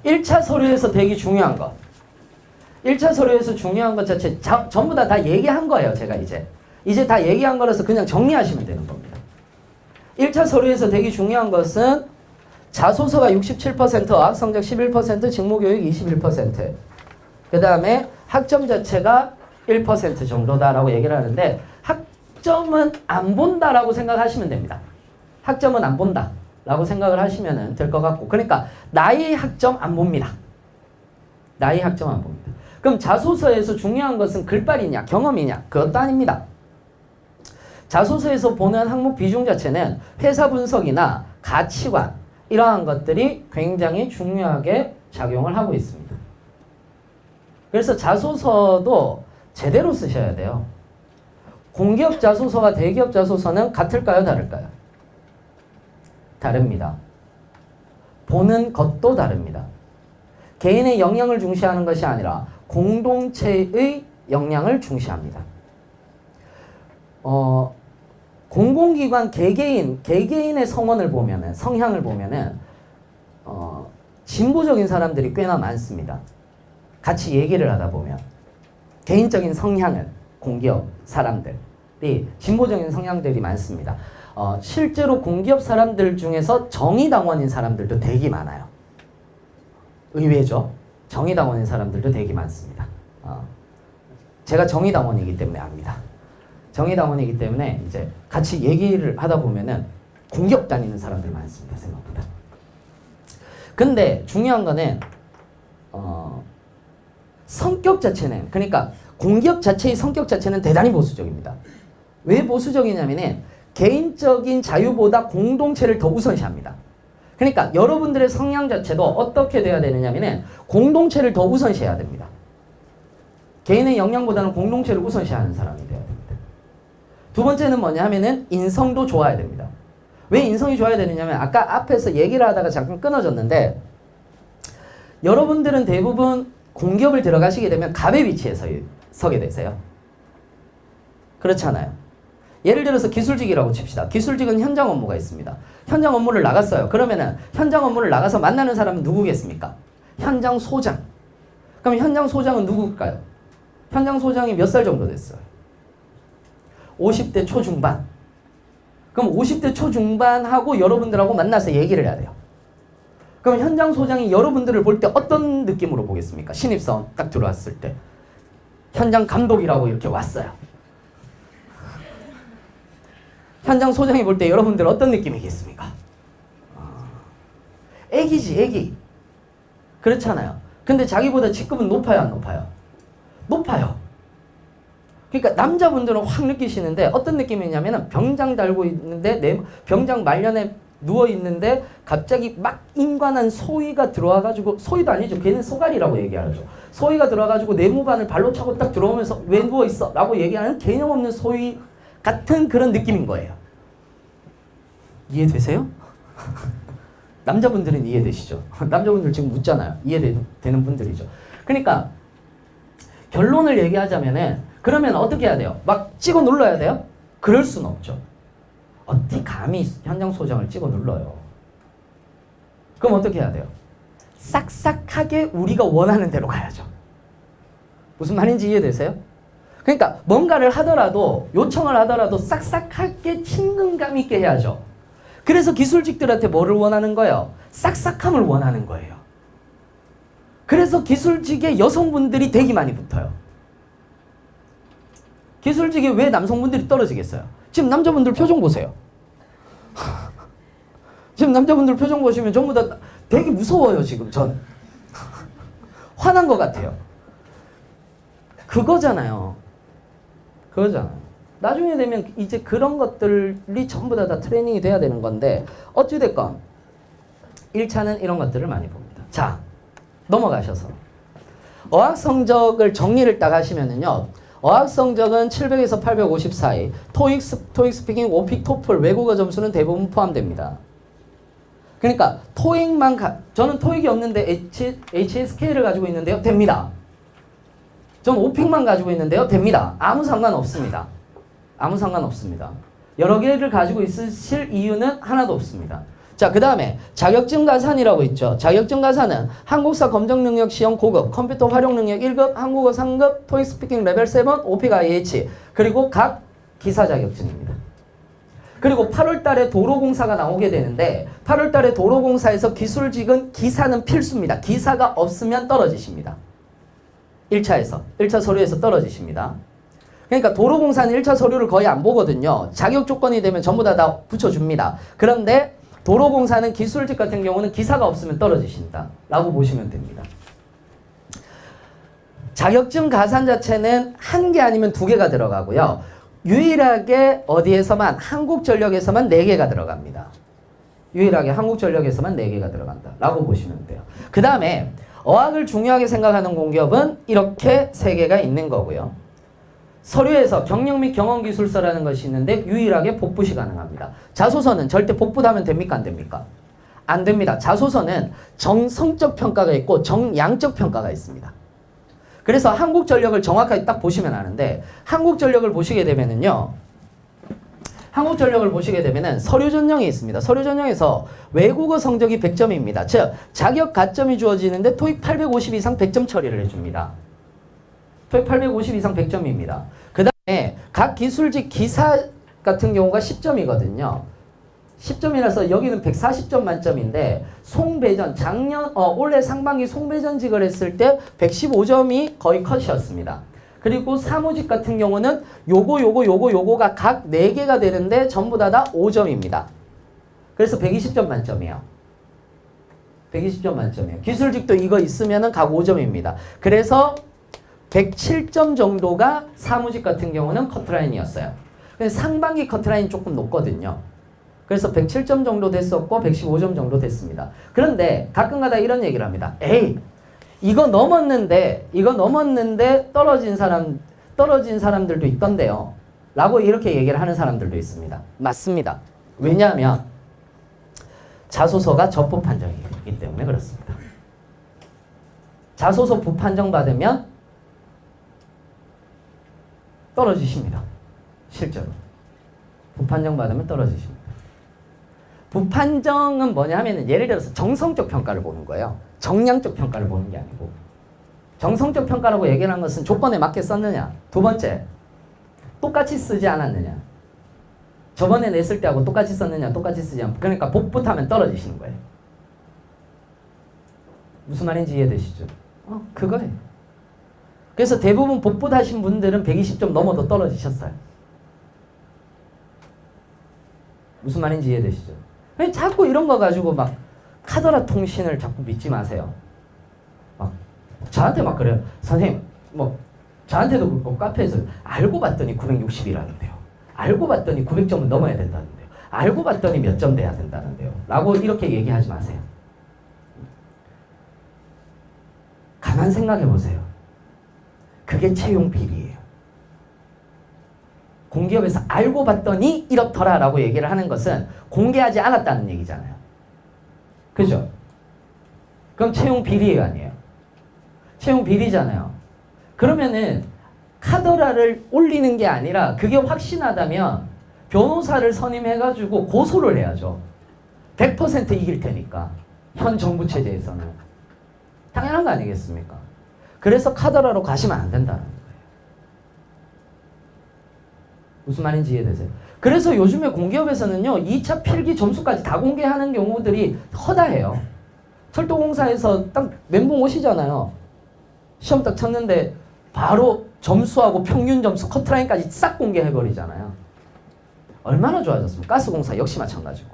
1차 서류에서 되게 중요한 거. 1차 서류에서 중요한 것 자체 전부 다 얘기한 거예요. 제가 이제 다 얘기한 거라서 그냥 정리하시면 되는 겁니다. 1차 서류에서 되게 중요한 것은 자소서가 67%, 어학성적 11%, 직무교육 21%. 그 다음에 학점 자체가 1% 정도다라고 얘기를 하는데 학점은 안 본다라고 생각하시면 됩니다. 학점은 안 본다라고 생각을 하시면 될 것 같고, 그러니까 나의 학점 안 봅니다. 나의 학점 안 봅니다. 그럼 자소서에서 중요한 것은 글빨이냐 경험이냐 그것도 아닙니다. 자소서에서 보는 항목 비중 자체는 회사 분석이나 가치관 이러한 것들이 굉장히 중요하게 작용을 하고 있습니다. 그래서 자소서도 제대로 쓰셔야 돼요. 공기업 자소서와 대기업 자소서는 같을까요? 다를까요? 다릅니다. 보는 것도 다릅니다. 개인의 역량을 중시하는 것이 아니라 공동체의 역량을 중시합니다. 공공기관 개개인의 성향을 보면은 진보적인 사람들이 꽤나 많습니다. 같이 얘기를 하다 보면 개인적인 성향을 공기업 사람들이 진보적인 성향들이 많습니다. 실제로 공기업 사람들 중에서 정의당원인 사람들도 되게 많아요. 의외죠. 정의당원인 사람들도 되게 많습니다. 제가 정의당원이기 때문에 압니다. 정의당원이기 때문에 이제 같이 얘기를 하다 보면은 공기업 다니는 사람들 많습니다. 생각보다. 근데 중요한 거는 성격 자체는, 그러니까 공기업 자체의 성격 자체는 대단히 보수적입니다. 왜 보수적이냐면은 개인적인 자유보다 공동체를 더 우선시합니다. 그러니까 여러분들의 성향 자체도 어떻게 돼야 되느냐면은 공동체를 더 우선시해야 됩니다. 개인의 역량보다는 공동체를 우선시하는 사람이 돼야 됩니다. 두 번째는 뭐냐 하면은 인성도 좋아야 됩니다. 왜 인성이 좋아야 되느냐면 아까 앞에서 얘기를 하다가 잠깐 끊어졌는데 여러분들은 대부분 공기업을 들어가시게 되면 갑의 위치에 서게 되세요. 그렇잖아요. 예를 들어서 기술직이라고 칩시다. 기술직은 현장 업무가 있습니다. 현장 업무를 나갔어요. 그러면은 현장 업무를 나가서 만나는 사람은 누구겠습니까? 현장 소장. 그럼 현장 소장은 누굴까요? 현장 소장이 몇 살 정도 됐어요? 50대 초중반. 그럼 50대 초중반하고 여러분들하고 만나서 얘기를 해야 돼요. 그럼 현장 소장이 여러분들을 볼 때 어떤 느낌으로 보겠습니까? 신입사원 딱 들어왔을 때. 현장 감독이라고 이렇게 왔어요. 현장 소장이 볼 때 여러분들 어떤 느낌이겠습니까? 애기지, 애기. 그렇잖아요. 근데 자기보다 직급은 높아요, 안 높아요? 높아요. 그러니까 남자분들은 확 느끼시는데 어떤 느낌이냐면은 병장 달고 있는데 병장 말년에 누워 있는데 갑자기 막 인관한 소위가 들어와가지고, 소위도 아니죠. 걔는 쏘가리라고 얘기하죠. 소위가 들어와가지고 네모반을 발로 차고 딱 들어오면서 왜 누워 있어? 라고 얘기하는 개념 없는 소위 같은 그런 느낌인 거예요. 이해되세요? 남자분들은 이해되시죠? 남자분들 지금 묻잖아요. 이해되는 분들이죠. 그러니까 결론을 얘기하자면은 그러면 어떻게 해야 돼요? 막 찍어 눌러야 돼요? 그럴 수는 없죠. 어떻게 감히 현장 소장을 찍어 눌러요? 그럼 어떻게 해야 돼요? 싹싹하게 우리가 원하는 대로 가야죠. 무슨 말인지 이해되세요? 그러니까 뭔가를 하더라도, 요청을 하더라도 싹싹하게 친근감 있게 해야죠. 그래서 기술직들한테 뭐를 원하는 거예요? 싹싹함을 원하는 거예요. 그래서 기술직에 여성분들이 되게 많이 붙어요. 기술직에 왜 남성분들이 떨어지겠어요? 지금 남자분들 표정 보세요. 지금 남자분들 표정 보시면 전부 다 되게 무서워요. 지금 전 화난 것 같아요. 그거잖아요. 나중에 되면 이제 그런 것들이 전부 다 트레이닝이 돼야 되는 건데, 어찌됐건 1차는 이런 것들을 많이 봅니다. 자, 넘어가셔서 어학 성적을 정리를 딱 하시면은요, 어학 성적은 700에서 850 사이, 토익 스피킹, 오픽, 토플, 외국어 점수는 대부분 포함됩니다. 그러니까 토익만 저는 토익이 없는데 HSK를 가지고 있는데요, 됩니다. 전 오픽만 가지고 있는데요, 됩니다. 아무 상관없습니다. 아무 상관없습니다. 여러 개를 가지고 있으실 이유는 하나도 없습니다. 자, 그 다음에 자격증 가산이라고 있죠. 자격증 가산은 한국사 검정 능력 시험 고급, 컴퓨터 활용 능력 1급, 한국어 3급, 토익 스피킹 레벨 7, 오픽 IH, 그리고 각 기사 자격증입니다. 그리고 8월 달에 도로공사가 나오게 되는데 8월 달에 도로공사에서 기술직은 기사는 필수입니다. 기사가 없으면 떨어지십니다. 1차에서. 1차 서류에서 떨어지십니다. 그러니까 도로공사는 1차 서류를 거의 안 보거든요. 자격 조건이 되면 전부 다 붙여줍니다. 그런데 도로공사는 기술직 같은 경우는 기사가 없으면 떨어지신다 라고 보시면 됩니다. 자격증 가산 자체는 1개 아니면 2개가 들어가고요. 유일하게 어디에서만 한국전력에서만 4개가 들어갑니다. 유일하게 한국전력에서만 4개가 들어간다 라고 보시면 돼요. 그 다음에 어학을 중요하게 생각하는 공기업은 이렇게 3개가 있는 거고요. 서류에서 경력 및 경험기술서라는 것이 있는데 유일하게 복붙이 가능합니다. 자소서는 절대 복붙하면 됩니까? 안 됩니까? 안 됩니다. 자소서는 정성적 평가가 있고 정양적 평가가 있습니다. 그래서 한국전력을 정확하게 딱 보시면 아는데 한국전력을 보시게 되면은요. 한국전력을 보시게 되면은 서류 전형이 있습니다. 서류 전형에서 외국어 성적이 100점입니다. 즉 자격 가점이 주어지는데 토익 850 이상 100점 처리를 해줍니다. 토익 850 이상 100점입니다. 그 다음에 각 기술직 기사 같은 경우가 10점이거든요. 10점이라서 여기는 140점 만점인데 송배전 올해 상반기 송배전직을 했을 때 115점이 거의 컷이었습니다. 그리고 사무직 같은 경우는 요거가 각 4개가 되는데 전부 다 5점입니다. 그래서 120점 만점이에요. 120점 만점이에요. 기술직도 이거 있으면은 각 5점입니다. 그래서 107점 정도가 사무직 같은 경우는 커트라인이었어요. 상반기 커트라인이 조금 높거든요. 그래서 107점 정도 됐었고 115점 정도 됐습니다. 그런데 가끔가다 이런 얘기를 합니다. 에이, 이거 넘었는데 떨어진 사람들도 있던데요. 라고 이렇게 얘기를 하는 사람들도 있습니다. 맞습니다. 왜냐하면 자소서가 적법 판정이기 때문에 그렇습니다. 자소서 부판정 받으면 떨어지십니다. 실제로. 부판정 받으면 떨어지십니다. 부판정은 뭐냐 하면은 예를 들어서 정성적 평가를 보는 거예요. 정량적 평가를 보는 게 아니고. 정성적 평가라고 얘기를 한 것은 조건에 맞게 썼느냐. 2번째, 똑같이 쓰지 않았느냐. 저번에 냈을 때하고 똑같이 썼느냐, 똑같이 쓰지 않고. 그러니까 복붙하면 떨어지시는 거예요. 무슨 말인지 이해되시죠? 그거예요. 그래서 대부분 복붙하신 분들은 120점 넘어도 떨어지셨어요. 무슨 말인지 이해되시죠? 자꾸 이런 거 가지고 막 카더라 통신을 자꾸 믿지 마세요. 막 저한테 막 그래요. 선생님, 뭐 저한테도 그렇고 카페에서 알고 봤더니 960이라는데요. 알고 봤더니 900점은 넘어야 된다는데요. 알고 봤더니 몇 점 돼야 된다는데요. 라고 이렇게 얘기하지 마세요. 가만 생각해 보세요. 그게 채용 비리예요. 공기업에서 알고 봤더니 이렇더라 라고 얘기를 하는 것은 공개하지 않았다는 얘기잖아요. 그죠? 그럼 채용 비리예요, 아니에요? 채용 비리잖아요. 그러면은 카더라를 올리는 게 아니라 그게 확신하다면 변호사를 선임해가지고 고소를 해야죠. 100% 이길 테니까. 현 정부 체제에서는. 당연한 거 아니겠습니까? 그래서 카더라로 가시면 안 된다는 거예요. 무슨 말인지 이해되세요? 그래서 요즘에 공기업에서는요, 2차 필기 점수까지 다 공개하는 경우들이 허다해요. 철도공사에서 딱 멘붕 오시잖아요. 시험 딱 쳤는데 바로 점수하고 평균 점수 커트라인까지 싹 공개해버리잖아요. 얼마나 좋아졌습니까? 가스공사 역시 마찬가지고.